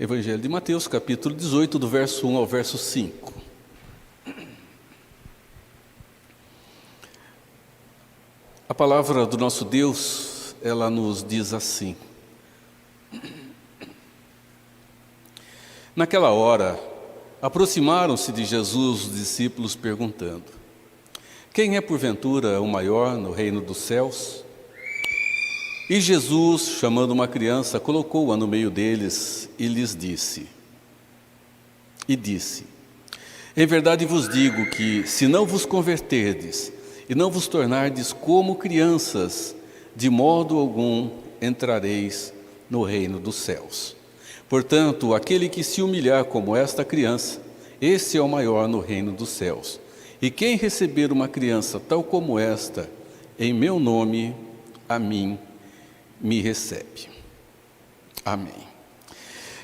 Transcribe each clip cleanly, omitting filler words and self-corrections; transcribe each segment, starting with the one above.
Evangelho de Mateus, capítulo 18, do verso 1 ao verso 5. A palavra do nosso Deus, ela nos diz assim: Naquela hora, aproximaram-se de Jesus os discípulos perguntando: Quem é porventura o maior no reino dos céus? E Jesus, chamando uma criança, colocou-a no meio deles e lhes disse: Em verdade vos digo que, se não vos converterdes e não vos tornardes como crianças, de modo algum entrareis no reino dos céus. Portanto, aquele que se humilhar como esta criança, esse é o maior no reino dos céus. E quem receber uma criança tal como esta, em meu nome, a mim me recebe. Amém.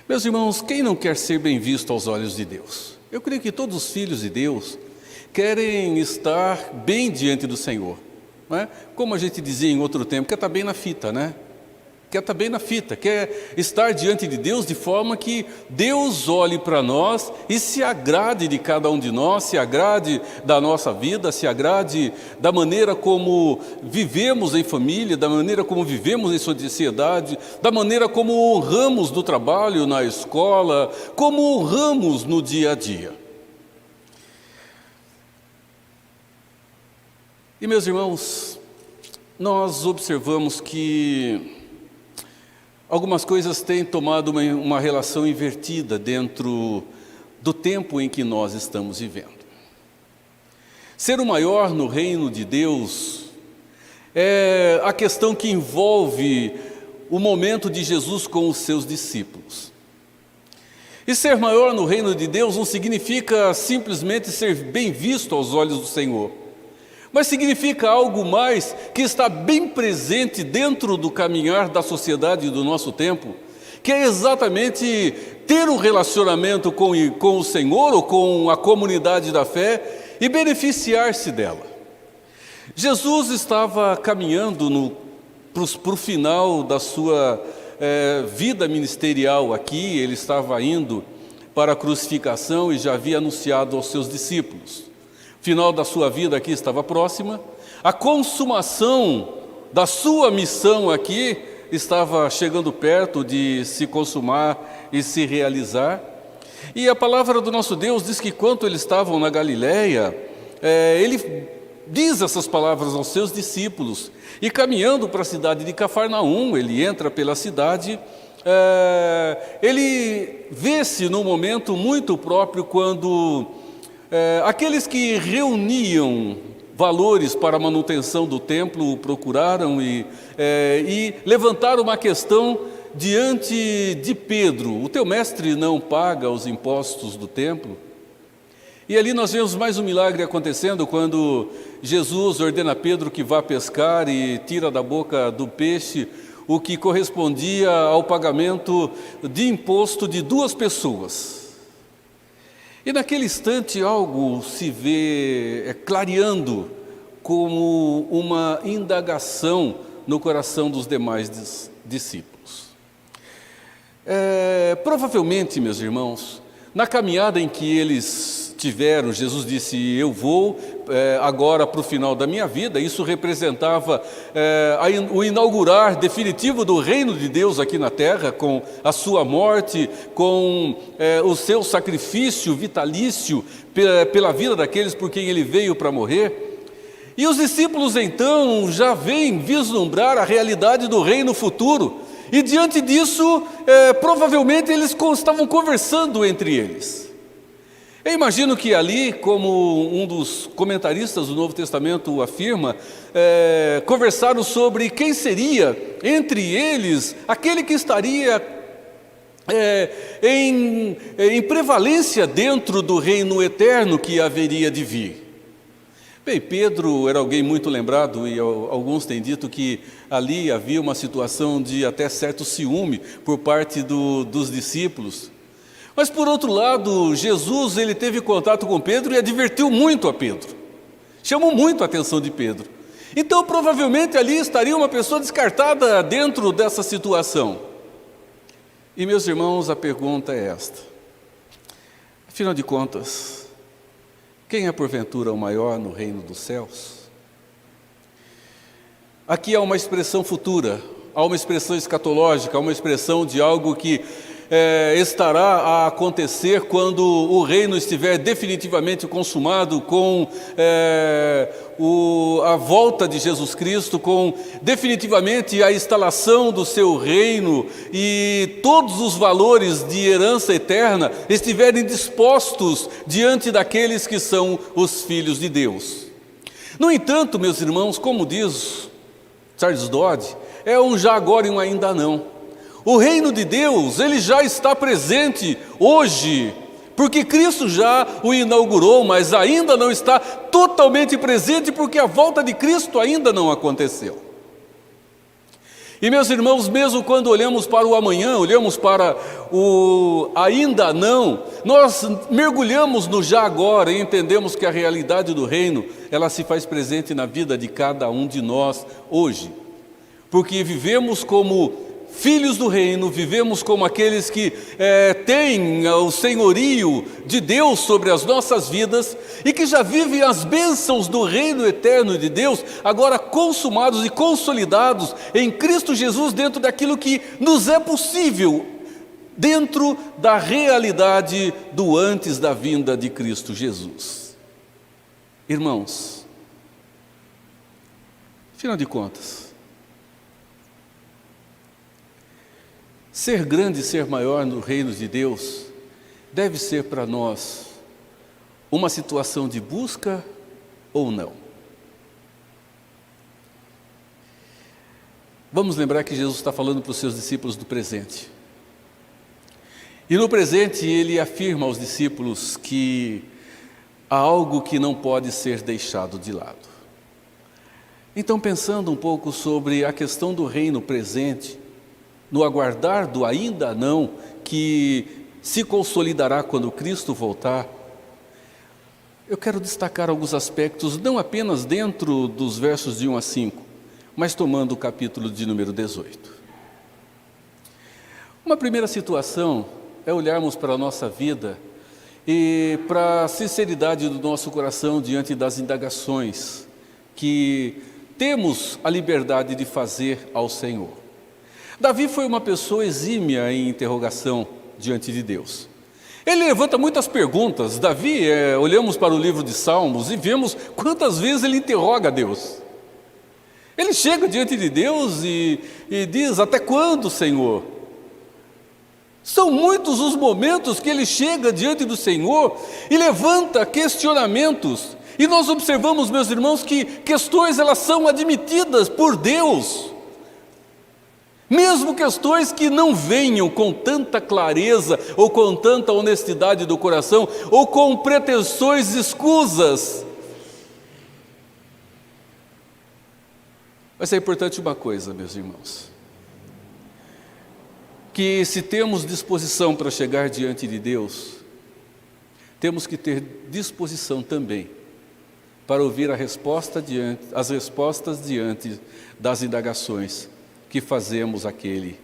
Meus irmãos, quem não quer ser bem visto aos olhos de Deus? Eu creio que todos os filhos de Deus querem estar bem diante do Senhor, não é? Como a gente dizia em outro tempo, quer estar bem na fita, né? Quer estar bem na fita, quer estar diante de Deus de forma que Deus olhe para nós e se agrade de cada um de nós, se agrade da nossa vida, se agrade da maneira como vivemos em família, da maneira como vivemos em sociedade, da maneira como honramos no trabalho, na escola, como honramos no dia a dia. E meus irmãos, nós observamos que algumas coisas têm tomado uma relação invertida dentro do tempo em que nós estamos vivendo. Ser o maior no reino de Deus é a questão que envolve o momento de Jesus com os seus discípulos. E ser maior no reino de Deus não significa simplesmente ser bem visto aos olhos do Senhor, mas significa algo mais que está bem presente dentro do caminhar da sociedade do nosso tempo, que é exatamente ter um relacionamento com o Senhor ou com a comunidade da fé e beneficiar-se dela. Jesus estava caminhando para o final da sua vida ministerial aqui, ele estava indo para a crucificação e já havia anunciado aos seus discípulos. O final da sua vida aqui estava próxima, a consumação da sua missão aqui estava chegando perto de se consumar e se realizar. E a palavra do nosso Deus diz que quando eles estavam na Galileia, ele diz essas palavras aos seus discípulos, e caminhando para a cidade de Cafarnaum, ele entra pela cidade, ele vê-se num momento muito próprio quando aqueles que reuniam valores para a manutenção do templo o procuraram e levantaram uma questão diante de Pedro: o teu mestre não paga os impostos do templo? E ali nós vemos mais um milagre acontecendo quando Jesus ordena a Pedro que vá pescar e tira da boca do peixe o que correspondia ao pagamento de imposto de 2 pessoas. E naquele instante algo se vê clareando como uma indagação no coração dos demais discípulos. Provavelmente, meus irmãos, na caminhada em que eles tiveram, Jesus disse: eu vou agora para o final da minha vida. Isso representava o inaugurar definitivo do reino de Deus aqui na terra, com a sua morte, com o seu sacrifício vitalício pela vida daqueles por quem ele veio para morrer. E os discípulos então já vêm vislumbrar a realidade do reino futuro, e diante disso provavelmente eles estavam conversando entre eles. Eu imagino que ali, como um dos comentaristas do Novo Testamento afirma, conversaram sobre quem seria entre eles aquele que estaria em prevalência dentro do reino eterno que haveria de vir. Bem, Pedro era alguém muito lembrado, e alguns têm dito que ali havia uma situação de até certo ciúme por parte dos discípulos. Mas, por outro lado, Jesus ele teve contato com Pedro e advertiu muito a Pedro. Chamou muito a atenção de Pedro. Então, provavelmente, ali estaria uma pessoa descartada dentro dessa situação. E, meus irmãos, a pergunta é esta: afinal de contas, quem é porventura o maior no reino dos céus? Aqui há uma expressão futura, há uma expressão escatológica, há uma expressão de algo que estará a acontecer quando o reino estiver definitivamente consumado, com a volta de Jesus Cristo, com definitivamente a instalação do seu reino e todos os valores de herança eterna estiverem dispostos diante daqueles que são os filhos de Deus. No entanto, meus irmãos, como diz Charles Dodd, é um já agora e um ainda não. O reino de Deus, ele já está presente hoje, porque Cristo já o inaugurou, mas ainda não está totalmente presente, porque a volta de Cristo ainda não aconteceu. E, meus irmãos, mesmo quando olhamos para o amanhã, olhamos para o ainda não, nós mergulhamos no já agora e entendemos que a realidade do reino, ela se faz presente na vida de cada um de nós hoje, porque vivemos como filhos do reino, vivemos como aqueles que têm o senhorio de Deus sobre as nossas vidas e que já vivem as bênçãos do reino eterno de Deus, agora consumados e consolidados em Cristo Jesus, dentro daquilo que nos é possível, dentro da realidade do antes da vinda de Cristo Jesus. Irmãos, afinal de contas, ser grande e ser maior no reino de Deus deve ser para nós uma situação de busca ou não. Vamos lembrar que Jesus está falando para os seus discípulos do presente. E no presente ele afirma aos discípulos que há algo que não pode ser deixado de lado. Então, pensando um pouco sobre a questão do reino presente, no aguardar do ainda não, que se consolidará quando Cristo voltar, eu quero destacar alguns aspectos, não apenas dentro dos versos de 1 a 5, mas tomando o capítulo de número 18. Uma primeira situação é olharmos para a nossa vida e para a sinceridade do nosso coração diante das indagações que temos a liberdade de fazer ao Senhor. Davi foi uma pessoa exímia em interrogação diante de Deus. Ele levanta muitas perguntas. Davi, olhamos para o livro de Salmos e vemos quantas vezes ele interroga Deus. Ele chega diante de Deus e diz: até quando, Senhor? São muitos os momentos que ele chega diante do Senhor e levanta questionamentos. E nós observamos, meus irmãos, que questões elas são admitidas por Deus. Mesmo questões que não venham com tanta clareza, ou com tanta honestidade do coração, ou com pretensões escusas. Mas é importante uma coisa, meus irmãos, que se temos disposição para chegar diante de Deus, temos que ter disposição também para ouvir as respostas diante das indagações que fazemos àquele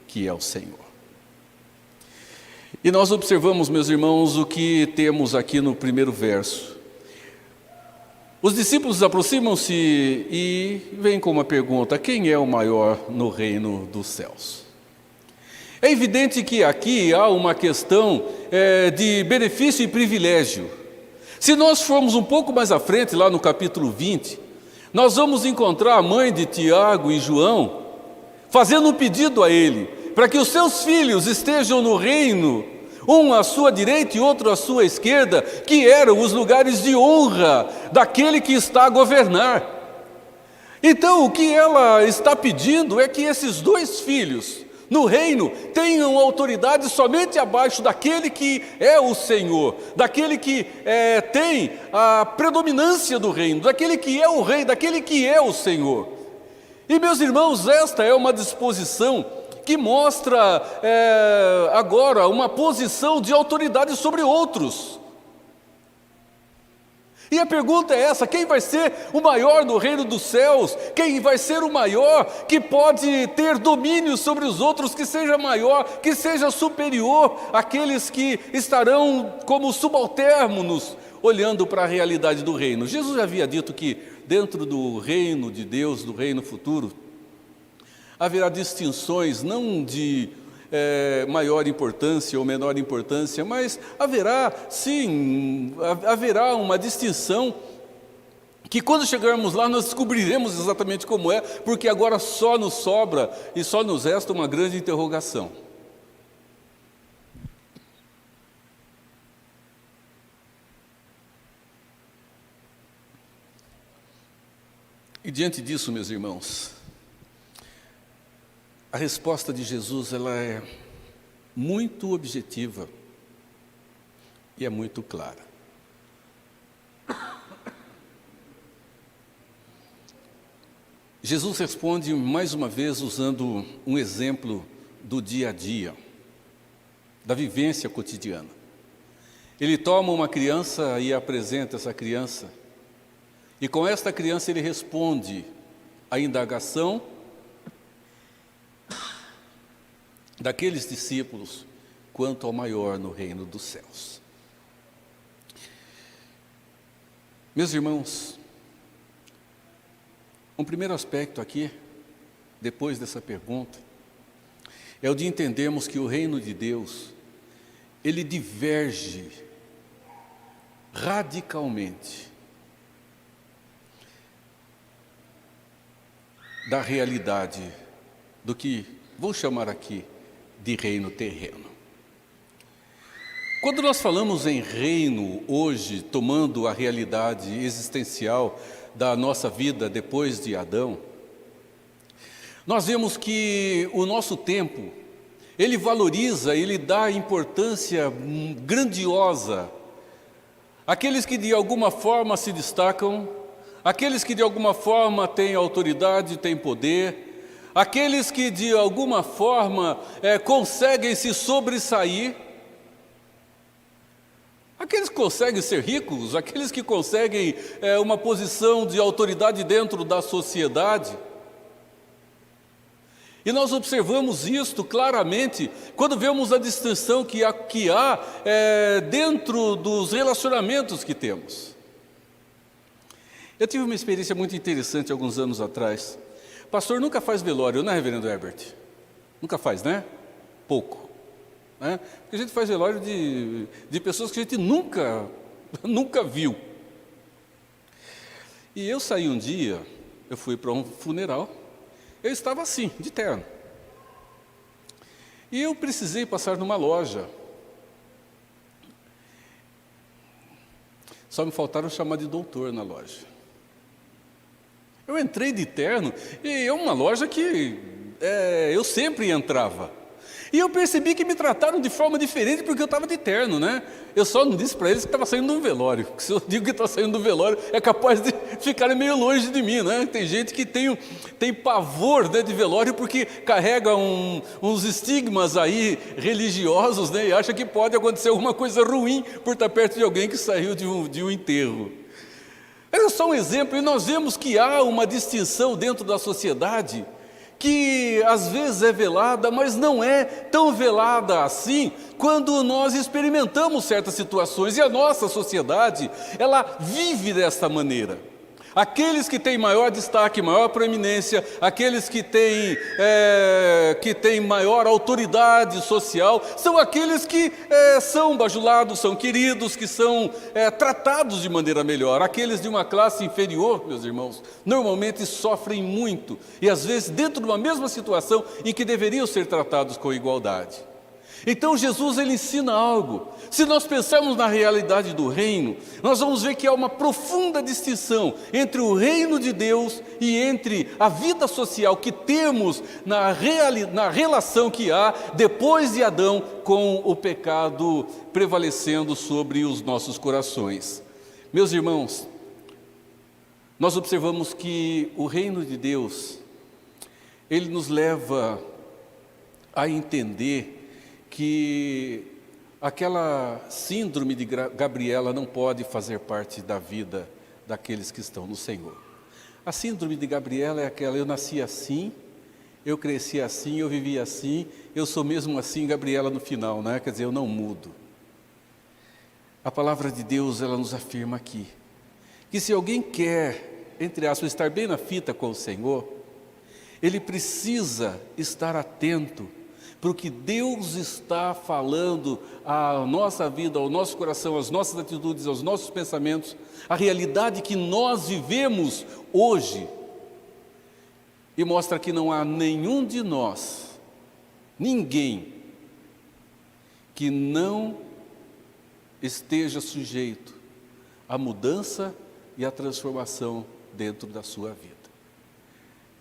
que é o Senhor. E nós observamos, meus irmãos, o que temos aqui no primeiro verso. Os discípulos aproximam-se e vêm com uma pergunta: quem é o maior no reino dos céus? É evidente que aqui há uma questão de benefício e privilégio. Se nós formos um pouco mais à frente, lá no capítulo 20, nós vamos encontrar a mãe de Tiago e João fazendo um pedido a ele, para que os seus filhos estejam no reino, um à sua direita e outro à sua esquerda, que eram os lugares de honra daquele que está a governar. Então, o que ela está pedindo é que esses dois filhos, no reino, tenham autoridade somente abaixo daquele que é o Senhor, daquele que tem a predominância do reino, daquele que é o rei, daquele que é o Senhor. E, meus irmãos, esta é uma disposição que mostra agora uma posição de autoridade sobre outros. E a pergunta é essa: quem vai ser o maior no reino dos céus? Quem vai ser o maior que pode ter domínio sobre os outros, que seja maior, que seja superior àqueles que estarão como subalternos, olhando para a realidade do reino? Jesus já havia dito que dentro do reino de Deus, do reino futuro, haverá distinções não de maior importância ou menor importância, mas haverá uma distinção que quando chegarmos lá nós descobriremos exatamente como é, porque agora só nos sobra e só nos resta uma grande interrogação. E diante disso, meus irmãos, a resposta de Jesus, ela é muito objetiva e é muito clara. Jesus responde mais uma vez usando um exemplo do dia a dia, da vivência cotidiana. Ele toma uma criança e apresenta essa criança, e com esta criança ele responde à indagação daqueles discípulos quanto ao maior no reino dos céus. Meus irmãos, um primeiro aspecto aqui, depois dessa pergunta, é o de entendermos que o reino de Deus, ele diverge radicalmente da realidade do que vou chamar aqui de reino terreno. Quando nós falamos em reino hoje, tomando a realidade existencial da nossa vida depois de Adão, nós vemos que o nosso tempo, ele valoriza, ele dá importância grandiosa àqueles que de alguma forma se destacam, aqueles que de alguma forma têm autoridade, têm poder, aqueles que de alguma forma conseguem se sobressair, aqueles que conseguem ser ricos, aqueles que conseguem uma posição de autoridade dentro da sociedade. E nós observamos isto claramente quando vemos a distinção que há dentro dos relacionamentos que temos. Eu tive uma experiência muito interessante alguns anos atrás. Pastor nunca faz velório, não é, reverendo Herbert? Nunca faz, né? Pouco. Né? Porque a gente faz velório de pessoas que a gente nunca viu. E eu saí um dia, eu fui para um funeral, eu estava assim, de terno. E eu precisei passar numa loja. Só me faltaram chamar de doutor na loja. Eu entrei de terno, e é uma loja que eu sempre entrava. E eu percebi que me trataram de forma diferente porque eu estava de terno, né? Eu só não disse para eles que estava saindo de um velório. Porque se eu digo que está saindo do velório, é capaz de ficarem meio longe de mim, né? Tem gente que tem pavor, né, de velório porque carrega uns estigmas aí religiosos, né? E acha que pode acontecer alguma coisa ruim por estar perto de alguém que saiu de um enterro. É só um exemplo, e nós vemos que há uma distinção dentro da sociedade que às vezes é velada, mas não é tão velada assim quando nós experimentamos certas situações. E a nossa sociedade, ela vive desta maneira. Aqueles que têm maior destaque, maior proeminência, aqueles que têm maior autoridade social, são aqueles que são bajulados, são queridos, que são tratados de maneira melhor. Aqueles de uma classe inferior, meus irmãos, normalmente sofrem muito, e às vezes dentro de uma mesma situação em que deveriam ser tratados com igualdade. Então Jesus, ele ensina algo. Se nós pensarmos na realidade do reino, nós vamos ver que há uma profunda distinção entre o reino de Deus e entre a vida social que temos na relação que há depois de Adão, com o pecado prevalecendo sobre os nossos corações. Meus irmãos, nós observamos que o reino de Deus, ele nos leva a entender que aquela síndrome de Gabriela não pode fazer parte da vida daqueles que estão no Senhor. A síndrome de Gabriela é aquela: eu nasci assim, eu cresci assim, eu vivi assim, eu sou mesmo assim, Gabriela no final, né? Quer dizer, eu não mudo. A palavra de Deus, ela nos afirma aqui, que se alguém quer, entre aspas, estar bem na fita com o Senhor, ele precisa estar atento para o que Deus está falando à nossa vida, ao nosso coração, às nossas atitudes, aos nossos pensamentos, a realidade que nós vivemos hoje. E mostra que não há nenhum de nós, ninguém, que não esteja sujeito à mudança e à transformação dentro da sua vida.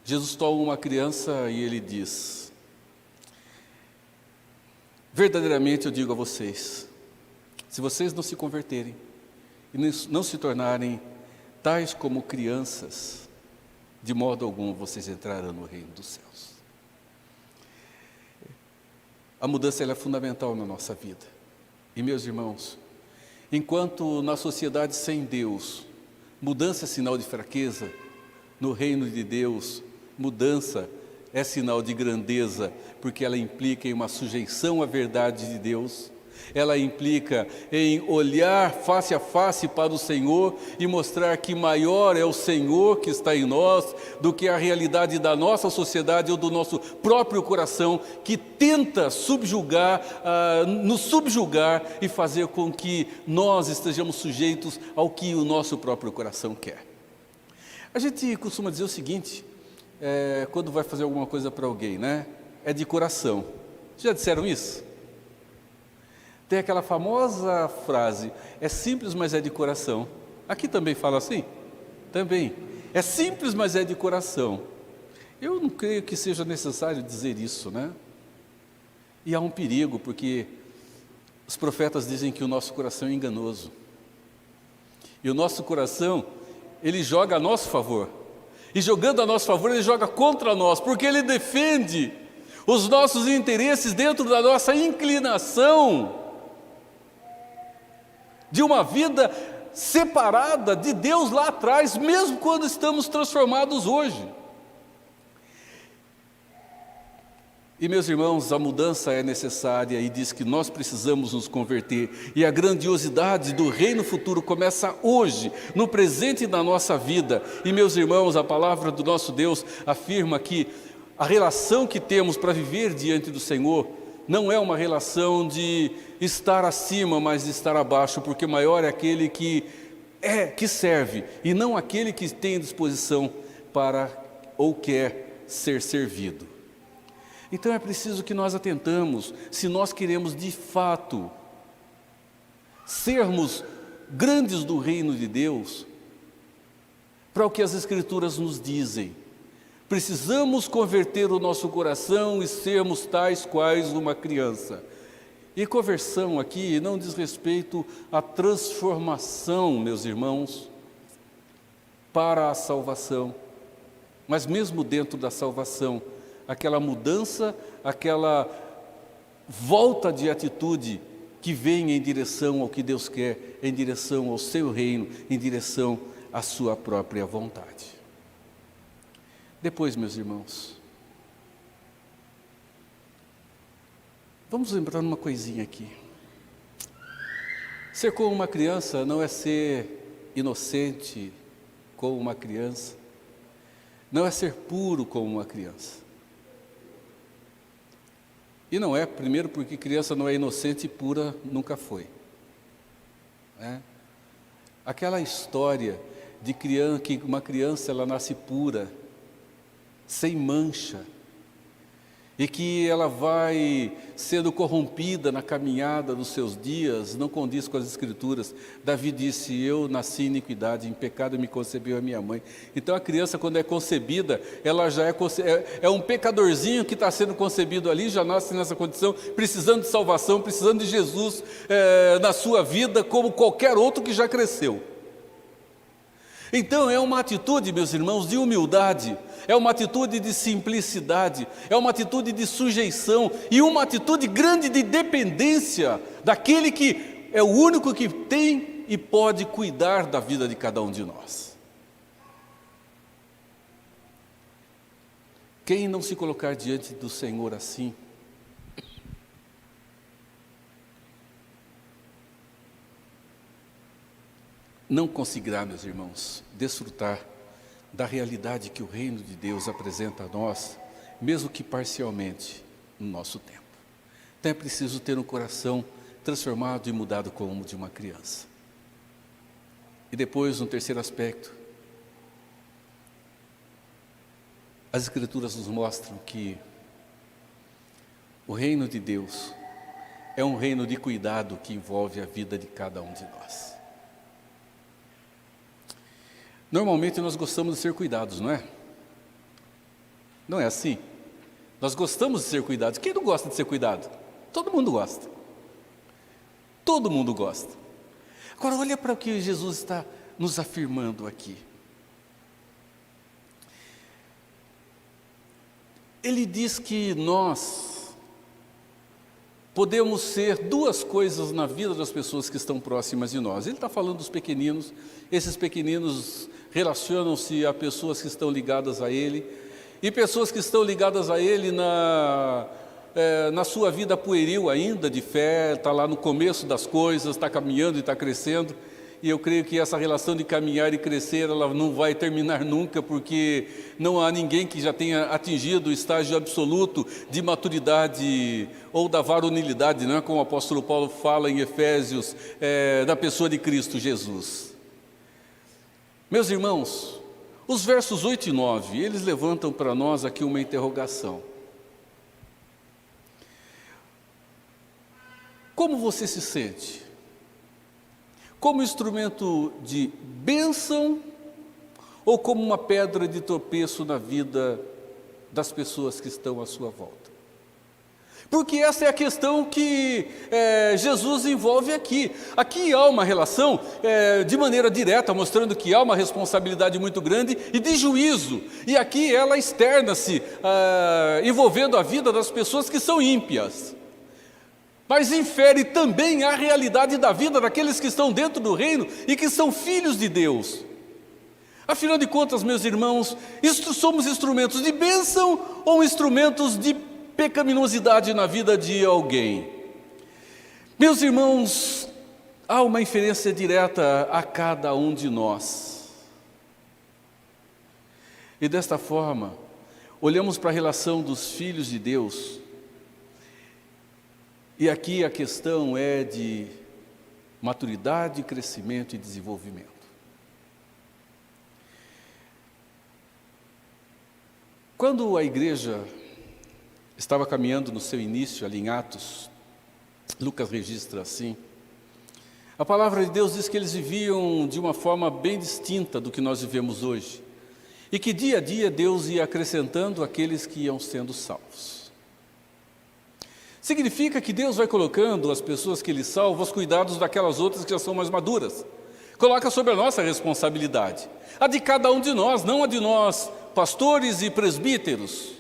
Jesus toma uma criança e ele diz: verdadeiramente eu digo a vocês, se vocês não se converterem e não se tornarem tais como crianças, de modo algum vocês entrarão no reino dos céus. A mudança ela é fundamental na nossa vida. E meus irmãos, enquanto na sociedade sem Deus, mudança é sinal de fraqueza, no reino de Deus, mudança é sinal de grandeza, porque ela implica em uma sujeição à verdade de Deus, ela implica em olhar face a face para o Senhor e mostrar que maior é o Senhor que está em nós do que a realidade da nossa sociedade ou do nosso próprio coração, que tenta nos subjugar e fazer com que nós estejamos sujeitos ao que o nosso próprio coração quer. A gente costuma dizer o seguinte, quando vai fazer alguma coisa para alguém, né? É de coração. Já disseram isso? Tem aquela famosa frase: é simples, mas é de coração. Aqui também fala assim? Também. É simples, mas é de coração. Eu não creio que seja necessário dizer isso, né? E há um perigo, porque os profetas dizem que o nosso coração é enganoso. E o nosso coração, ele joga a nosso favor. E jogando a nosso favor, ele joga contra nós, porque ele defende os nossos interesses dentro da nossa inclinação de uma vida separada de Deus lá atrás, mesmo quando estamos transformados hoje. E meus irmãos, a mudança é necessária e diz que nós precisamos nos converter. E a grandiosidade do reino futuro começa hoje, no presente da nossa vida. E meus irmãos, a palavra do nosso Deus afirma que a relação que temos para viver diante do Senhor não é uma relação de estar acima, mas de estar abaixo, porque maior é aquele que serve, e não aquele que tem disposição para ou quer ser servido. Então é preciso que nós atentamos, se nós queremos de fato sermos grandes do reino de Deus, para o que as Escrituras nos dizem. Precisamos converter o nosso coração e sermos tais quais uma criança. E conversão aqui não diz respeito à transformação, meus irmãos, para a salvação. Mas mesmo dentro da salvação, aquela mudança, aquela volta de atitude que vem em direção ao que Deus quer, em direção ao seu reino, em direção à sua própria vontade. Depois, meus irmãos, vamos lembrar uma coisinha aqui. Ser como uma criança não é ser inocente como uma criança, não é ser puro como uma criança. E não é, primeiro, porque criança não é inocente e pura nunca foi. Aquela história de criança, que uma criança ela nasce pura, sem mancha, e que ela vai sendo corrompida na caminhada dos seus dias, não condiz com as Escrituras. Davi disse: eu nasci em iniquidade, em pecado me concebeu a minha mãe. Então a criança, quando é concebida, ela já é um pecadorzinho que está sendo concebido ali, já nasce nessa condição, precisando de salvação, precisando de Jesus na sua vida, como qualquer outro que já cresceu. Então é uma atitude, meus irmãos, de humildade, é uma atitude de simplicidade, é uma atitude de sujeição e uma atitude grande de dependência daquele que é o único que tem e pode cuidar da vida de cada um de nós. Quem não se colocar diante do Senhor assim, não conseguirá, meus irmãos, desfrutar da realidade que o reino de Deus apresenta a nós, mesmo que parcialmente, no nosso tempo. Então é preciso ter um coração transformado e mudado como de uma criança. E depois, um terceiro aspecto, as Escrituras nos mostram que o reino de Deus é um reino de cuidado que envolve a vida de cada um de nós. Normalmente nós gostamos de ser cuidados, não é? Não é assim? Nós gostamos de ser cuidados. Quem não gosta de ser cuidado? Todo mundo gosta. Todo mundo gosta. Agora olha para o que Jesus está nos afirmando aqui. Ele diz que nós podemos ser duas coisas na vida das pessoas que estão próximas de nós. Ele está falando dos pequeninos. Esses pequeninos relacionam-se a pessoas que estão ligadas a Ele, e pessoas que estão ligadas a Ele na sua vida pueril ainda, de fé, está lá no começo das coisas, está caminhando e está crescendo, e eu creio que essa relação de caminhar e crescer, ela não vai terminar nunca, porque não há ninguém que já tenha atingido o estágio absoluto de maturidade ou da varonilidade, não é? Como o apóstolo Paulo fala em Efésios, da pessoa de Cristo Jesus. Meus irmãos, os versos 8 e 9, eles levantam para nós aqui uma interrogação. Como você se sente? Como instrumento de bênção ou como uma pedra de tropeço na vida das pessoas que estão à sua volta? Porque essa é a questão que Jesus envolve aqui. Aqui há uma relação de maneira direta, mostrando que há uma responsabilidade muito grande e de juízo. E aqui ela externa-se, envolvendo a vida das pessoas que são ímpias. Mas infere também a realidade da vida daqueles que estão dentro do reino e que são filhos de Deus. Afinal de contas, meus irmãos, somos instrumentos de bênção ou instrumentos de pecaminosidade na vida de alguém? Meus irmãos, há uma inferência direta a cada um de nós. E desta forma, olhamos para a relação dos filhos de Deus, e aqui a questão é de maturidade, crescimento e desenvolvimento. Quando a igreja estava caminhando no seu início, ali em Atos, Lucas registra assim, a palavra de Deus diz que eles viviam de uma forma bem distinta do que nós vivemos hoje, e que dia a dia Deus ia acrescentando aqueles que iam sendo salvos. Significa que Deus vai colocando as pessoas que Ele salva aos cuidados daquelas outras que já são mais maduras. Coloca sobre a nossa responsabilidade, a de cada um de nós, não a de nós, pastores e presbíteros,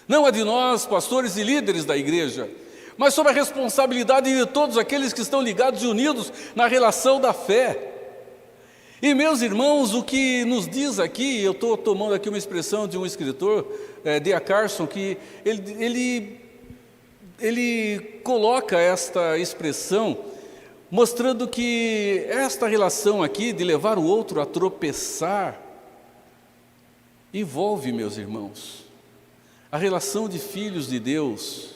não a de nós, pastores e líderes da igreja, mas sobre a responsabilidade de todos aqueles que estão ligados e unidos na relação da fé. E meus irmãos, o que nos diz aqui, eu estou tomando aqui uma expressão de um escritor, D.A. Carson, que ele coloca esta expressão, mostrando que esta relação aqui de levar o outro a tropeçar, envolve, meus irmãos, a relação de filhos de Deus,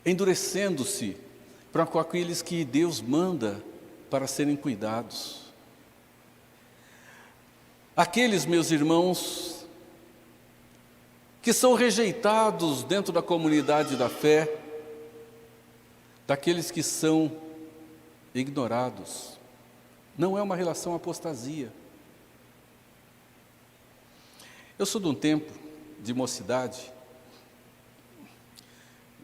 endurecendo-se para com aqueles que Deus manda para serem cuidados. Aqueles, meus irmãos, que são rejeitados dentro da comunidade da fé, daqueles que são ignorados. Não é uma relação apostasia. Eu sou de um tempo de mocidade,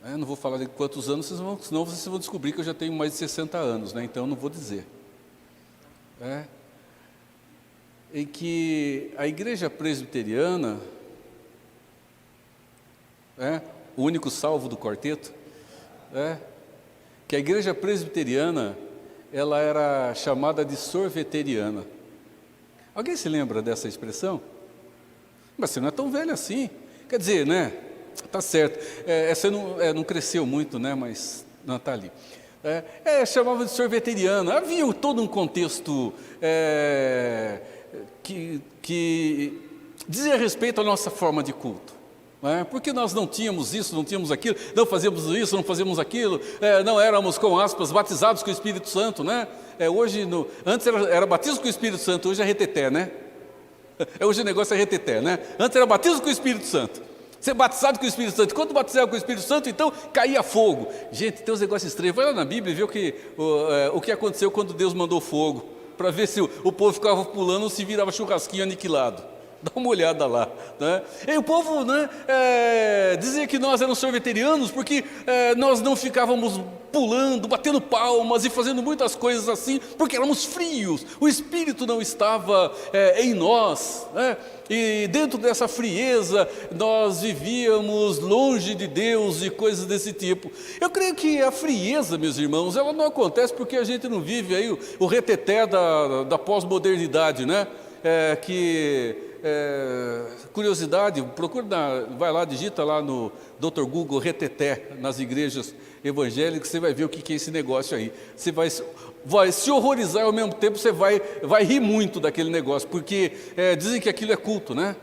eu não vou falar de quantos anos, senão vocês vão descobrir que eu já tenho mais de 60 anos, né? Então eu não vou dizer. em que a igreja presbiteriana, o único salvo do quarteto, que a igreja presbiteriana, ela era chamada de sorveteriana. Alguém se lembra dessa expressão? Mas você não é tão velho assim. Quer dizer, né? Tá certo. Essa não cresceu muito, né? Mas não está ali. Chamava de sorveteriana. Havia todo um contexto que dizia respeito à nossa forma de culto. Porque nós não tínhamos isso, não tínhamos aquilo, não fazíamos isso, não fazíamos aquilo, não éramos, com aspas, batizados com o Espírito Santo, né? Antes era batismo com o Espírito Santo, hoje é reteté, né? Hoje o negócio é reteté, né? Antes era batismo com o Espírito Santo, ser batizado com o Espírito Santo. Quando batizava com o Espírito Santo, então caía fogo. Gente, tem uns negócios estranhos. Vai lá na Bíblia e vê o que aconteceu quando Deus mandou fogo, para ver se o povo ficava pulando ou se virava churrasquinho aniquilado. Dá uma olhada lá, né? E o povo, né, dizia que nós éramos sorveterianos porque nós não ficávamos pulando, batendo palmas e fazendo muitas coisas assim, porque éramos frios, o Espírito não estava em nós, né? E dentro dessa frieza nós vivíamos longe de Deus e coisas desse tipo. Eu creio que a frieza, meus irmãos, ela não acontece porque a gente não vive aí o reteté da pós-modernidade, né? Curiosidade, vai lá, digita lá no Dr. Google reteté nas igrejas evangélicas, você vai ver o que é esse negócio aí. Você vai se horrorizar e ao mesmo tempo você vai rir muito daquele negócio, porque dizem que aquilo é culto, né?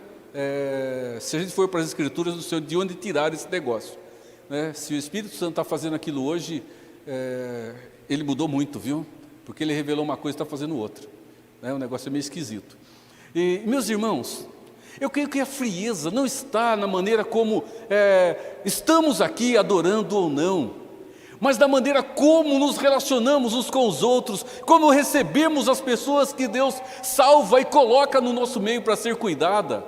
Se a gente for para as escrituras, não sei de onde tirar esse negócio, né? Se o Espírito Santo está fazendo aquilo hoje, ele mudou muito, viu? Porque ele revelou uma coisa e está fazendo outra, né? O negócio é meio esquisito. E, meus irmãos, eu creio que a frieza não está na maneira como estamos aqui adorando ou não, mas da maneira como nos relacionamos uns com os outros, como recebemos as pessoas que Deus salva e coloca no nosso meio para ser cuidada.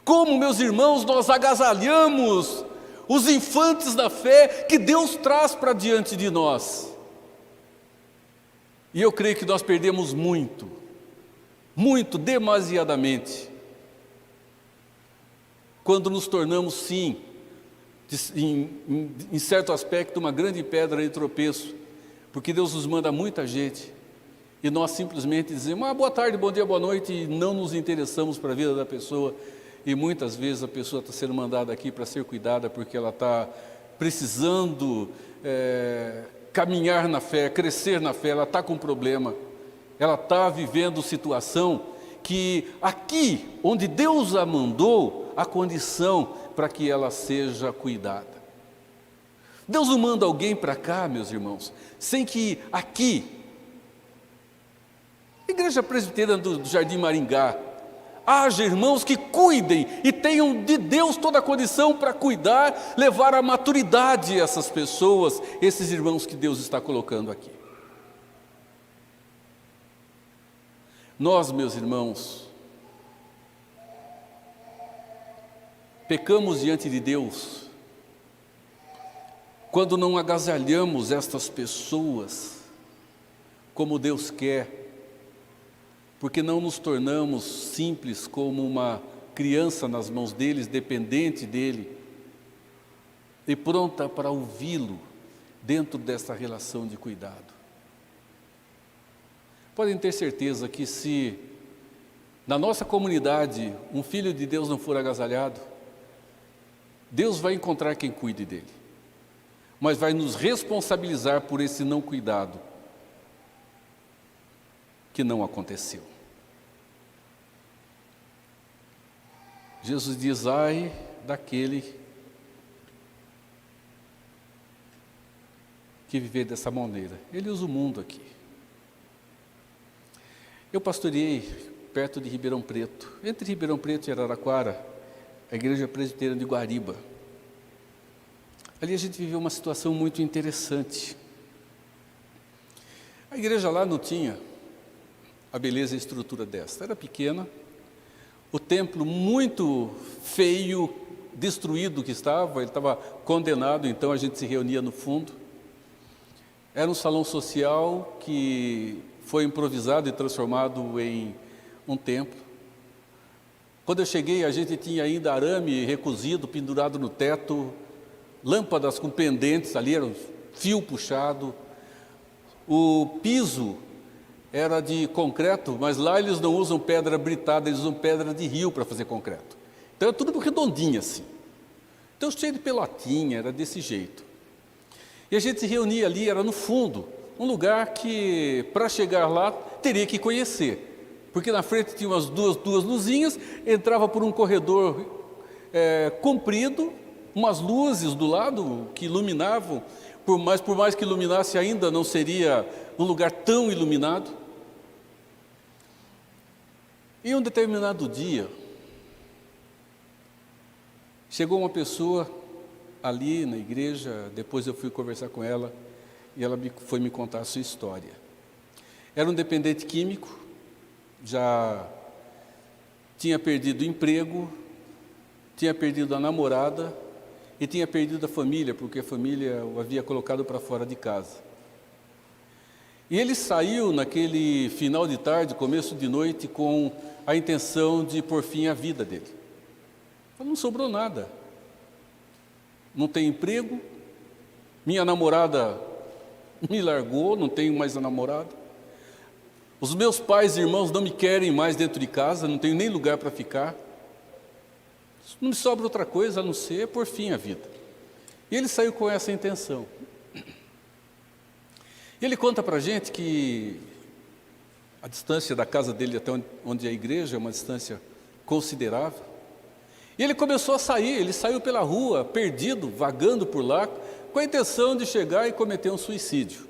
Como, meus irmãos, nós agasalhamos os infantes da fé que Deus traz para diante de nós. E eu creio que nós perdemos muito, demasiadamente, quando nos tornamos, sim, em certo aspecto, uma grande pedra de tropeço, porque Deus nos manda muita gente, e nós simplesmente dizemos, boa tarde, bom dia, boa noite, e não nos interessamos para a vida da pessoa, e muitas vezes a pessoa está sendo mandada aqui para ser cuidada, porque ela está precisando caminhar na fé, crescer na fé, ela está com problema, ela está vivendo situação que aqui, onde Deus a mandou, há condição para que ela seja cuidada. Deus não manda alguém para cá, meus irmãos, sem que aqui, Igreja Presbiteriana do Jardim Maringá, haja irmãos que cuidem e tenham de Deus toda a condição para cuidar, levar à maturidade essas pessoas, esses irmãos que Deus está colocando aqui. Nós, meus irmãos, pecamos diante de Deus quando não agasalhamos estas pessoas como Deus quer, porque não nos tornamos simples como uma criança nas mãos deles, dependente dele, e pronta para ouvi-lo dentro dessa relação de cuidado. Podem ter certeza que se na nossa comunidade um filho de Deus não for agasalhado, Deus vai encontrar quem cuide dele, mas vai nos responsabilizar por esse não cuidado que não aconteceu. Jesus diz, ai daquele que viver dessa maneira. Ele usa o mundo aqui. Eu pastoreei perto de Ribeirão Preto, entre Ribeirão Preto e Araraquara, a Igreja Presbiteriana de Guariba. Ali a gente viveu uma situação muito interessante. A igreja lá não tinha a beleza e a estrutura desta, era pequena, o templo muito feio, destruído que estava, ele estava condenado, então a gente se reunia no fundo. Era um salão social que foi improvisado e transformado em um templo. Quando eu cheguei, a gente tinha ainda arame recozido, pendurado no teto, lâmpadas com pendentes ali, era um fio puxado. O piso era de concreto, mas lá eles não usam pedra britada, eles usam pedra de rio para fazer concreto. Então é tudo redondinho assim. Então cheio de pelotinha, era desse jeito. E a gente se reunia ali, era no fundo, um lugar que para chegar lá teria que conhecer. Porque na frente tinha umas duas luzinhas, entrava por um corredor comprido, umas luzes do lado que iluminavam, por mais que iluminasse ainda não seria um lugar tão iluminado. E um determinado dia, chegou uma pessoa ali na igreja, depois eu fui conversar com ela, e ela foi me contar a sua história. Era um dependente químico, já tinha perdido o emprego, tinha perdido a namorada e tinha perdido a família, porque a família o havia colocado para fora de casa. E ele saiu naquele final de tarde, começo de noite, com a intenção de pôr fim à vida dele. Não sobrou nada. Não tenho emprego, minha namorada me largou, não tenho mais a namorada. Os meus pais e irmãos não me querem mais dentro de casa, não tenho nem lugar para ficar. Não me sobra outra coisa a não ser pôr fim à vida. E ele saiu com essa intenção. Ele conta para a gente que a distância da casa dele até onde é a igreja é uma distância considerável. E ele começou a sair, ele saiu pela rua, perdido, vagando por lá, com a intenção de chegar e cometer um suicídio.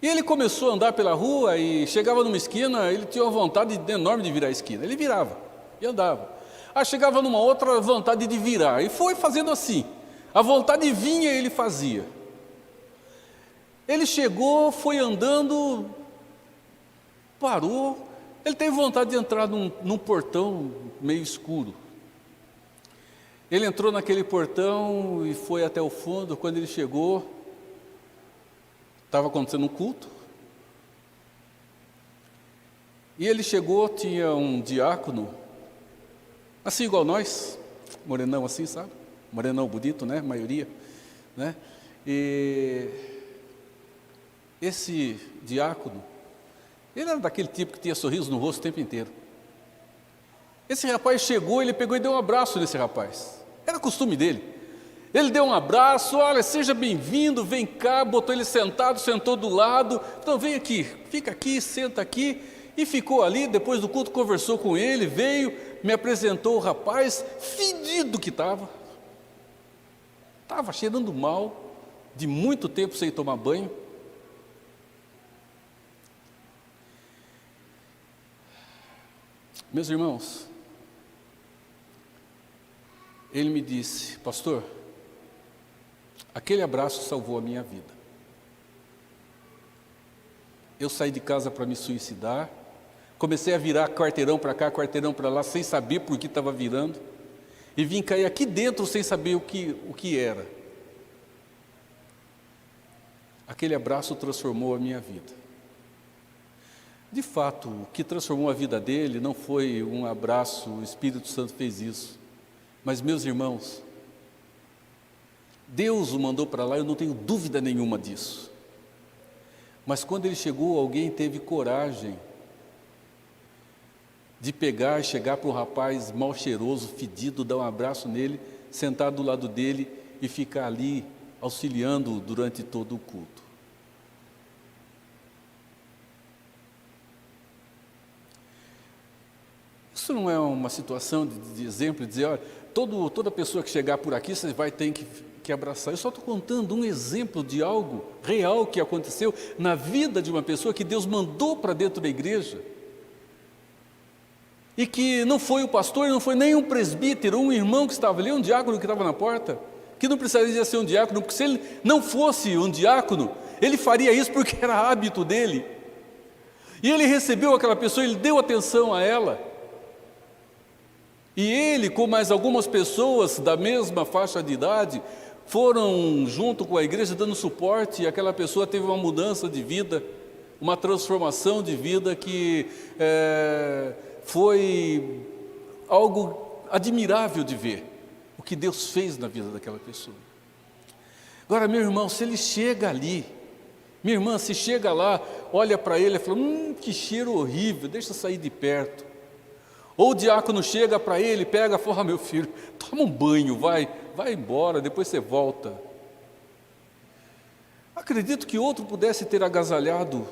E ele começou a andar pela rua e chegava numa esquina, ele tinha uma vontade enorme de virar a esquina. Ele virava e andava. Aí chegava numa outra vontade de virar, e foi fazendo assim. A vontade vinha e ele fazia. Ele chegou, foi andando, parou, ele teve vontade de entrar num portão meio escuro. Ele entrou naquele portão e foi até o fundo. Quando ele chegou, estava acontecendo um culto. E ele chegou, tinha um diácono, assim igual nós, morenão assim, sabe? Morenão bonito, né? A maioria, né? E esse diácono, ele era daquele tipo que tinha sorriso no rosto o tempo inteiro. Esse rapaz chegou, ele pegou e deu um abraço nesse rapaz. Era costume dele. Ele deu um abraço, olha, seja bem-vindo, vem cá, botou ele sentado, sentou do lado. Então vem aqui, fica aqui, senta aqui. E ficou ali, depois do culto conversou com ele, veio, me apresentou o rapaz, fedido que estava. Estava cheirando mal, de muito tempo sem tomar banho. Meus irmãos, ele me disse, pastor, aquele abraço salvou a minha vida. Eu saí de casa para me suicidar, comecei a virar quarteirão para cá, quarteirão para lá, sem saber por que estava virando, e vim cair aqui dentro sem saber o que era. Aquele abraço transformou a minha vida. De fato, o que transformou a vida dele não foi um abraço, o Espírito Santo fez isso. Mas, meus irmãos, Deus o mandou para lá, eu não tenho dúvida nenhuma disso. Mas quando ele chegou, alguém teve coragem de pegar e chegar para o rapaz mal cheiroso, fedido, dar um abraço nele, sentar do lado dele e ficar ali auxiliando durante todo o culto. Isso não é uma situação de exemplo, de dizer, olha, toda pessoa que chegar por aqui, você vai ter que abraçar. Eu só estou contando um exemplo de algo real que aconteceu na vida de uma pessoa que Deus mandou para dentro da igreja. E que não foi o pastor, não foi nem um presbítero, um irmão que estava ali, um diácono que estava na porta, que não precisaria ser um diácono, porque se ele não fosse um diácono, ele faria isso porque era hábito dele. E ele recebeu aquela pessoa, ele deu atenção a ela. E ele, com mais algumas pessoas da mesma faixa de idade, foram junto com a igreja dando suporte, e aquela pessoa teve uma mudança de vida uma transformação de vida que foi algo admirável de ver, o que Deus fez na vida daquela pessoa. Agora, meu irmão, se ele chega ali, minha irmã, se chega lá, olha para ele e fala, que cheiro horrível, deixa eu sair de perto. Ou o diácono chega para ele, pega e fala, meu filho, toma um banho, vai embora, depois você volta. Acredito que outro pudesse ter agasalhado.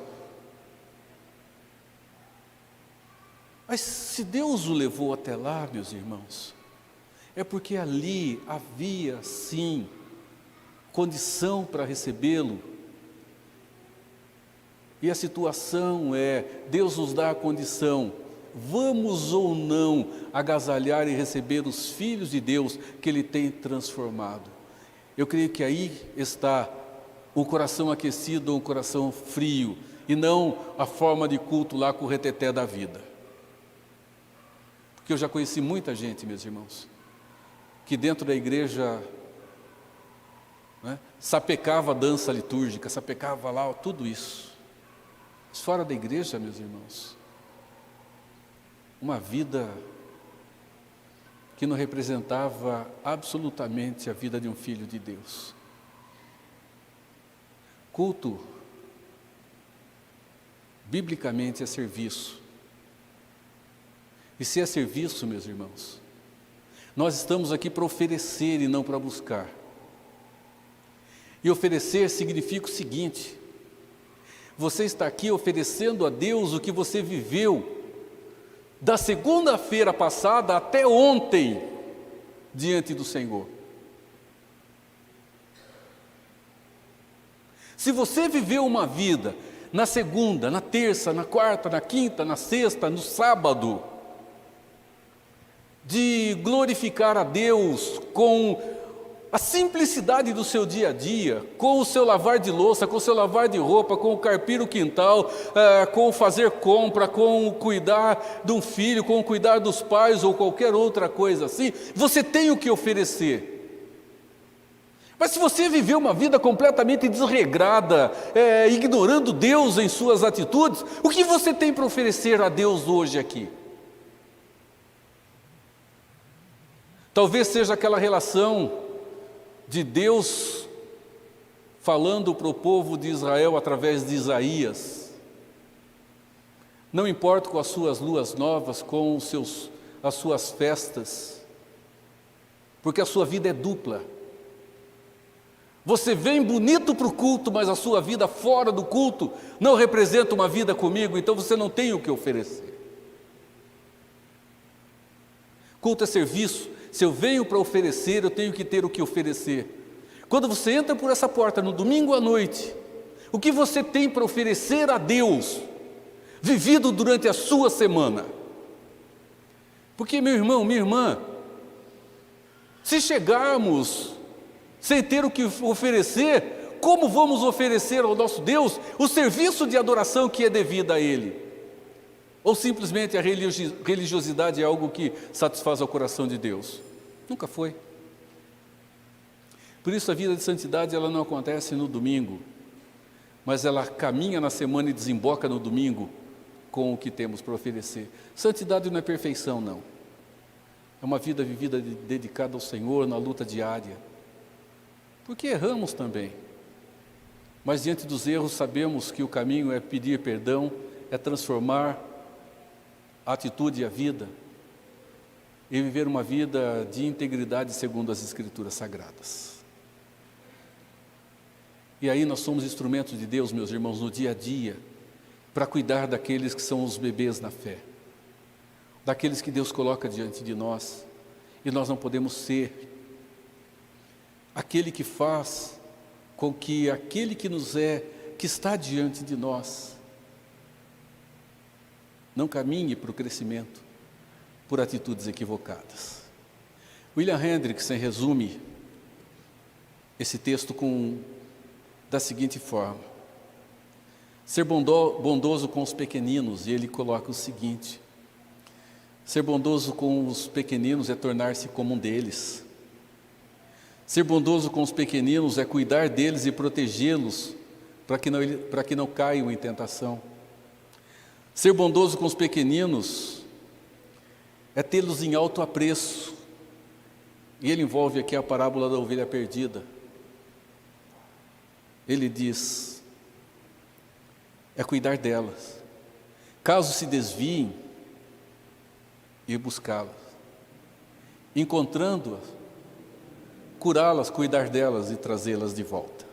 Mas se Deus o levou até lá, meus irmãos, é porque ali havia, sim, condição para recebê-lo. E a situação é, Deus nos dá a condição, vamos ou não agasalhar e receber os filhos de Deus que Ele tem transformado. Eu creio que aí está o coração aquecido ou o coração frio, e não a forma de culto lá com o reteté da vida. Porque eu já conheci muita gente, meus irmãos, que dentro da igreja sapecava a dança litúrgica, sapecava lá tudo isso. Mas fora da igreja, meus irmãos, uma vida que não representava absolutamente a vida de um filho de Deus. Culto, biblicamente, é serviço. E se é serviço, meus irmãos, nós estamos aqui para oferecer e não para buscar. E oferecer significa o seguinte: você está aqui oferecendo a Deus o que você viveu da segunda-feira passada até ontem diante do Senhor. Se você viveu uma vida na segunda, na terça, na quarta, na quinta, na sexta, no sábado, de glorificar a Deus com a simplicidade do seu dia a dia, com o seu lavar de louça, com o seu lavar de roupa, com o carpir o quintal, com o fazer compra, com o cuidar de um filho, com o cuidar dos pais ou qualquer outra coisa assim, você tem o que oferecer. Mas se você viveu uma vida completamente desregrada, ignorando Deus em suas atitudes, o que você tem para oferecer a Deus hoje aqui? Talvez seja aquela relação de Deus falando para o povo de Israel através de Isaías. Não importa com as suas luas novas, com as suas festas, porque a sua vida é dupla. Você vem bonito para o culto, mas a sua vida fora do culto não representa uma vida comigo, então você não tem o que oferecer. Culto é serviço. Se eu venho para oferecer, eu tenho que ter o que oferecer. Quando você entra por essa porta no domingo à noite, o que você tem para oferecer a Deus, vivido durante a sua semana? Porque, meu irmão, minha irmã, se chegarmos sem ter o que oferecer, como vamos oferecer ao nosso Deus o serviço de adoração que é devido a Ele? Ou simplesmente a religiosidade é algo que satisfaz o coração de Deus? Nunca foi. Por isso a vida de santidade ela não acontece no domingo, mas ela caminha na semana e desemboca no domingo com o que temos para oferecer. Santidade não é perfeição, não. É uma vida vivida dedicada ao Senhor na luta diária. Porque erramos também. Mas diante dos erros sabemos que o caminho é pedir perdão, é transformar a atitude e a vida, e viver uma vida de integridade segundo as Escrituras Sagradas. E aí nós somos instrumentos de Deus, meus irmãos, no dia a dia, para cuidar daqueles que são os bebês na fé, daqueles que Deus coloca diante de nós, e nós não podemos ser aquele que faz com que aquele que que está diante de nós, não caminhe para o crescimento por atitudes equivocadas. William Hendrickson resume esse texto da seguinte forma: ser bondoso com os pequeninos, e ele coloca o seguinte: ser bondoso com os pequeninos é tornar-se como um deles. Ser bondoso com os pequeninos é cuidar deles e protegê-los para que não caiam em tentação. Ser bondoso com os pequeninos é tê-los em alto apreço. E ele envolve aqui a parábola da ovelha perdida. Ele diz, é cuidar delas. Caso se desviem, ir buscá-las. Encontrando-as, curá-las, cuidar delas e trazê-las de volta.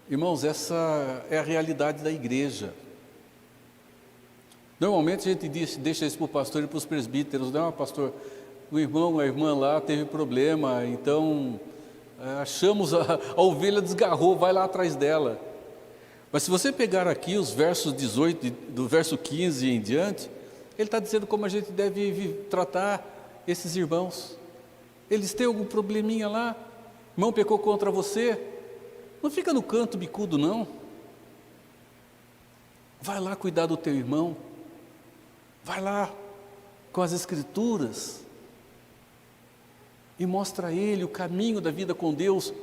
Irmãos, essa é a realidade da igreja. Normalmente a gente deixa isso para o pastor e para os presbíteros. Não, pastor, o irmão, a irmã lá teve problema, então achamos a ovelha desgarrou, vai lá atrás dela. Mas se você pegar aqui os versos 18, do verso 15 em diante, ele está dizendo como a gente deve tratar esses irmãos. Eles têm algum probleminha lá, irmão pecou contra você, não fica no canto bicudo não. Vai lá cuidar do teu irmão, vai lá com as escrituras e mostra a ele o caminho da vida com Deus,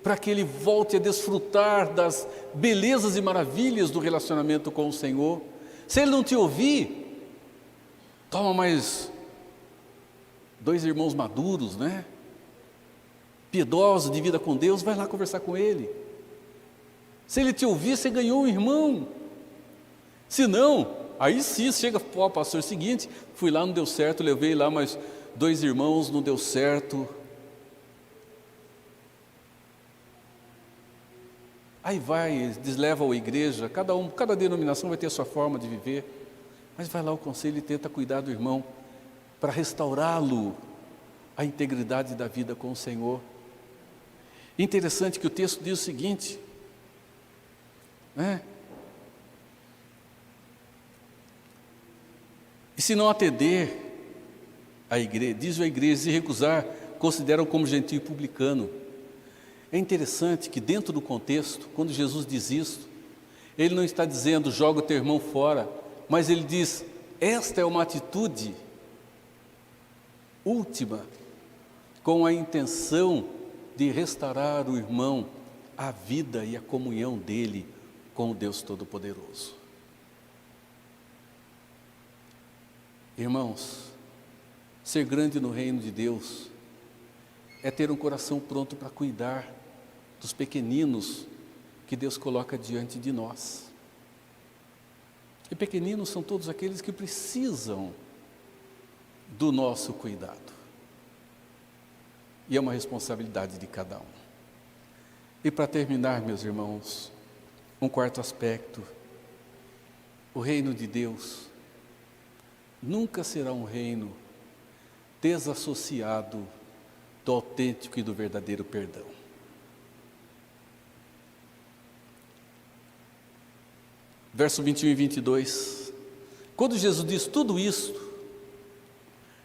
para que ele volte a desfrutar das belezas e maravilhas do relacionamento com o Senhor. Se ele não te ouvir, toma mais 2 irmãos maduros, né? Piedosos, de vida com Deus, vai lá conversar com ele. Se ele te ouvir, você ganhou um irmão. Se não, aí sim, chega, pô, pastor, é o seguinte, fui lá, não deu certo, levei lá mais 2 irmãos, não deu certo. Aí vai, eles levam a igreja, cada denominação vai ter a sua forma de viver, mas vai lá ao conselho e tenta cuidar do irmão, para restaurá-lo à integridade da vida com o Senhor. Interessante que o texto diz o seguinte, né? E se não atender a igreja, diz a igreja, se recusar, consideram como gentio e publicano. É interessante que dentro do contexto, quando Jesus diz isso, ele não está dizendo joga o teu irmão fora, mas ele diz, esta é uma atitude última, com a intenção de restaurar o irmão à vida e à comunhão dele com o Deus Todo-Poderoso. Irmãos, ser grande no reino de Deus é ter um coração pronto para cuidar dos pequeninos que Deus coloca diante de nós. E pequeninos são todos aqueles que precisam do nosso cuidado. E é uma responsabilidade de cada um. E para terminar, meus irmãos, um quarto aspecto. O reino de Deus nunca será um reino desassociado do autêntico e do verdadeiro perdão. Verso 21 e 22. Quando Jesus diz tudo isso,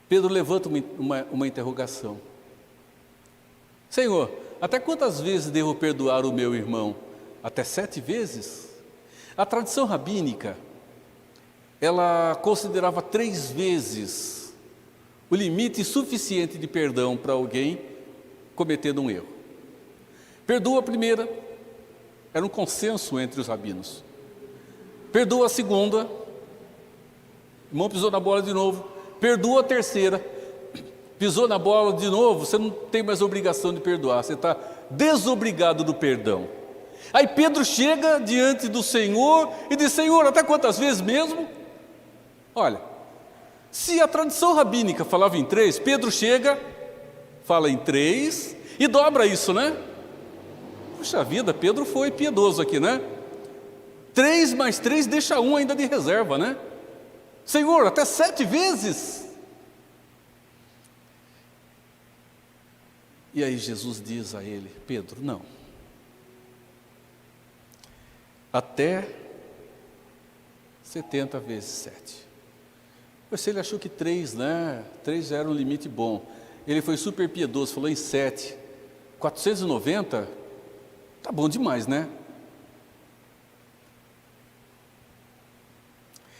Pedro levanta uma interrogação. Senhor, até quantas vezes devo perdoar o meu irmão? Até 7 vezes? A tradição rabínica, ela considerava 3 vezes o limite suficiente de perdão para alguém cometendo um erro. Perdoa a primeira, era um consenso entre os rabinos. Perdoa a segunda, o irmão pisou na bola de novo. Perdoa a terceira, pisou na bola de novo, você não tem mais obrigação de perdoar, você está desobrigado do perdão. Aí Pedro chega diante do Senhor e diz, Senhor, até quantas vezes mesmo? Olha, se a tradição rabínica falava em 3, Pedro chega, fala em 3 e dobra isso, né? Puxa vida, Pedro foi piedoso aqui, né? 3 mais 3 deixa 1 ainda de reserva, né? Senhor, até 7 vezes? E aí Jesus diz a ele, Pedro, não. Até 70 vezes 7. Mas ele achou que 3, né? 3 já era um limite bom. Ele foi super piedoso, falou em 7. 490? Tá bom demais, né?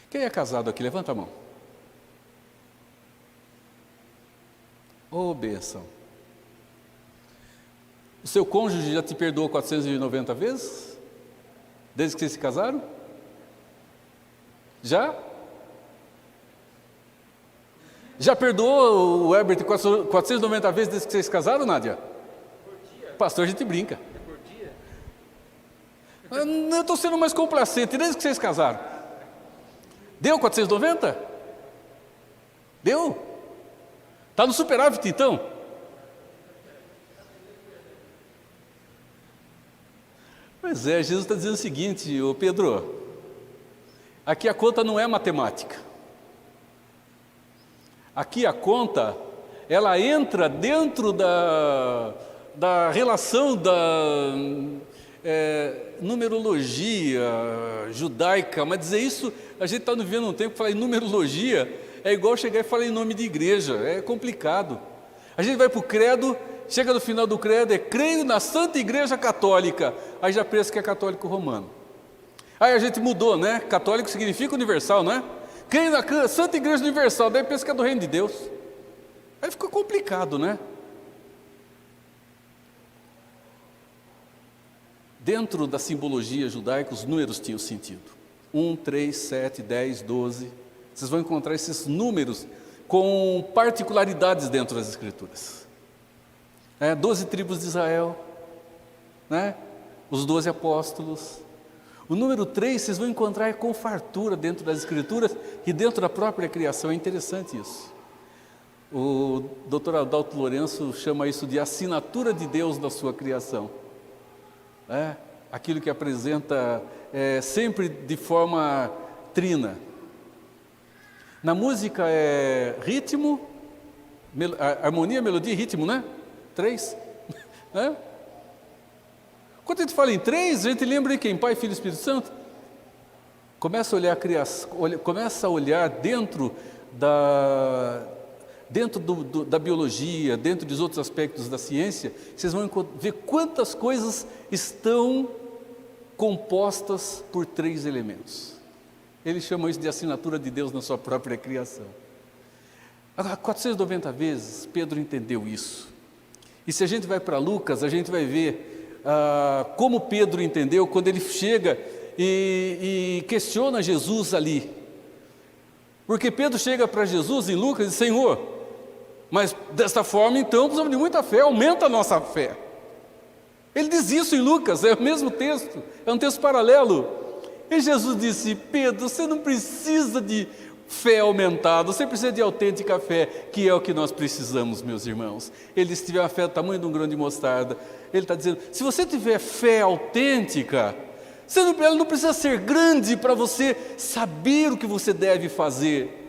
Quem é casado aqui? Levanta a mão. Ô, bênção. O seu cônjuge já te perdoou 490 vezes? Desde que vocês se casaram? Já? Já perdoou o Herbert 490 vezes desde que vocês se casaram, Nádia? Pastor, a gente brinca. Eu estou sendo mais complacente, desde que vocês casaram. Deu 490? Deu? Está no superávit então? Pois é, Jesus está dizendo o seguinte, ô Pedro, aqui a conta não é matemática. Aqui a conta, ela entra dentro da relação da numerologia judaica, mas dizer isso, a gente está vivendo um tempo que falar em numerologia é igual chegar e falar em nome de igreja, é complicado. A gente vai para o credo, chega no final do credo, creio na Santa Igreja Católica, aí já pensa que é católico romano. Aí a gente mudou, né? Católico significa universal, né? Creio na Santa Igreja Universal, daí pensa que é do reino de Deus. Aí fica complicado, né? Dentro da simbologia judaica, os números tinham sentido. 1, 3, 7, 10, 12. Vocês vão encontrar esses números com particularidades dentro das Escrituras. 12 tribos de Israel, né? Os 12 apóstolos. O número 3, vocês vão encontrar com fartura dentro das Escrituras e dentro da própria criação. É interessante isso. O Dr. Adalto Lourenço chama isso de assinatura de Deus na sua criação. Aquilo que apresenta sempre de forma trina. Na música é ritmo, harmonia, melodia e ritmo, né? 3. Né? Quando a gente fala em 3, a gente lembra de quem? Pai, Filho e Espírito Santo? Começa a olhar a criação, começa a olhar dentro da biologia, dentro dos outros aspectos da ciência, vocês vão ver quantas coisas estão compostas por 3 elementos. Eles chamam isso de assinatura de Deus na sua própria criação. Agora, 490 vezes, Pedro entendeu isso. E se a gente vai para Lucas, a gente vai ver como Pedro entendeu quando ele chega e questiona Jesus ali. Porque Pedro chega para Jesus em Lucas e diz: Senhor, mas desta forma então precisamos de muita fé, aumenta a nossa fé. Ele diz isso em Lucas, é o mesmo texto, é um texto paralelo. E Jesus disse: Pedro, você não precisa de fé aumentada, você precisa de autêntica fé, que é o que nós precisamos, meus irmãos. Ele disse: se tiver uma fé do tamanho de um grão de mostarda, ele está dizendo, se você tiver fé autêntica, ela não precisa ser grande para você saber o que você deve fazer.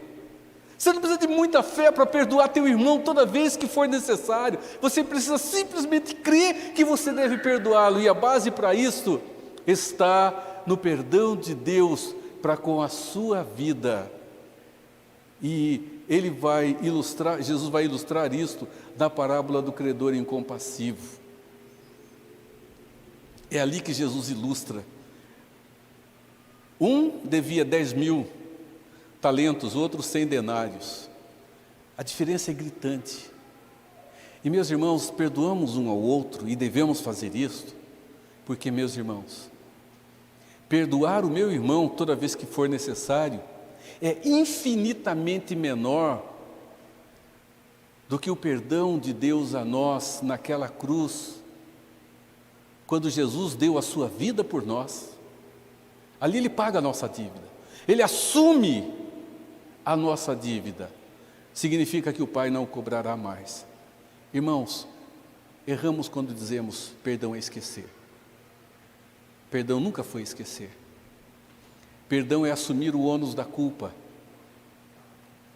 Você não precisa de muita fé para perdoar teu irmão toda vez que for necessário. Você precisa simplesmente crer que você deve perdoá-lo. E a base para isso está no perdão de Deus para com a sua vida. E Jesus vai ilustrar isto na parábola do credor incompassivo. É ali que Jesus ilustra. Um devia 10.000 talentos, outro 100 denários. A diferença é gritante. E meus irmãos, perdoamos um ao outro e devemos fazer isto, porque, meus irmãos, perdoar o meu irmão toda vez que for necessário é infinitamente menor do que o perdão de Deus a nós naquela cruz, quando Jesus deu a sua vida por nós. Ali Ele paga a nossa dívida, Ele assume a nossa dívida. Significa que o Pai não cobrará mais. Irmãos, erramos quando dizemos perdão é esquecer. Perdão nunca foi esquecer. Perdão é assumir o ônus da culpa.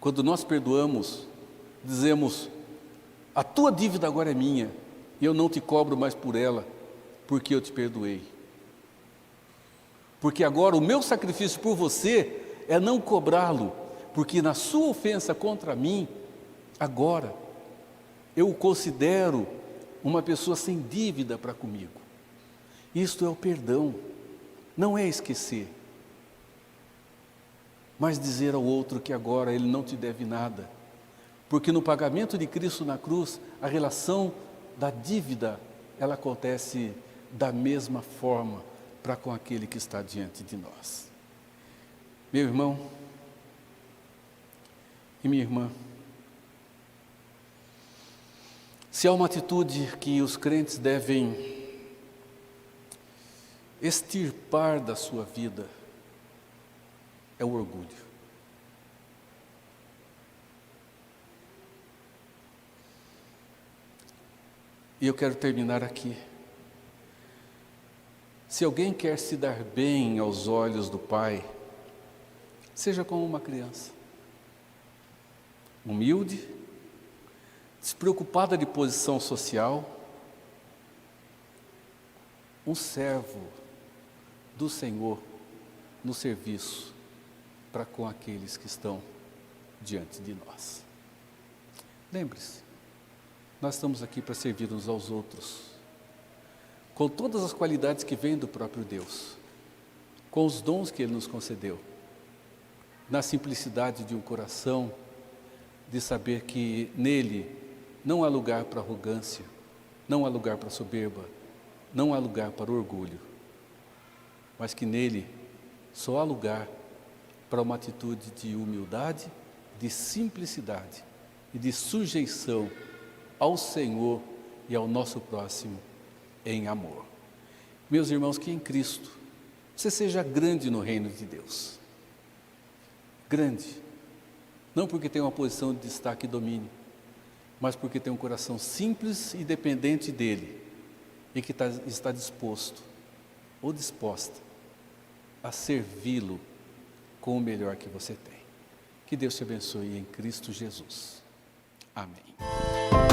Quando nós perdoamos, dizemos: a tua dívida agora é minha, e eu não te cobro mais por ela, porque eu te perdoei. Porque agora o meu sacrifício por você é não cobrá-lo, porque na sua ofensa contra mim, agora, eu o considero uma pessoa sem dívida para comigo. Isto é o perdão, não é esquecer, mas dizer ao outro que agora ele não te deve nada, porque no pagamento de Cristo na cruz, a relação da dívida ela acontece da mesma forma para com aquele que está diante de nós. Meu irmão e minha irmã, se há uma atitude que os crentes devem extirpar da sua vida, é o orgulho. E eu quero terminar aqui. Se alguém quer se dar bem aos olhos do Pai, seja como uma criança, humilde, despreocupada de posição social, um servo do Senhor no serviço para com aqueles que estão diante de nós. Lembre-se, nós estamos aqui para servir uns aos outros, com todas as qualidades que vêm do próprio Deus, com os dons que Ele nos concedeu, na simplicidade de um coração, de saber que nele não há lugar para arrogância, não há lugar para soberba, não há lugar para orgulho, mas que nele só há lugar para uma atitude de humildade, de simplicidade e de sujeição ao Senhor e ao nosso próximo em amor. Meus irmãos, que em Cristo você seja grande no reino de Deus. Grande, não porque tem uma posição de destaque e domínio, mas porque tem um coração simples e dependente dEle e que está disposto ou disposta a servi-lo com o melhor que você tem. Que Deus te abençoe em Cristo Jesus. Amém.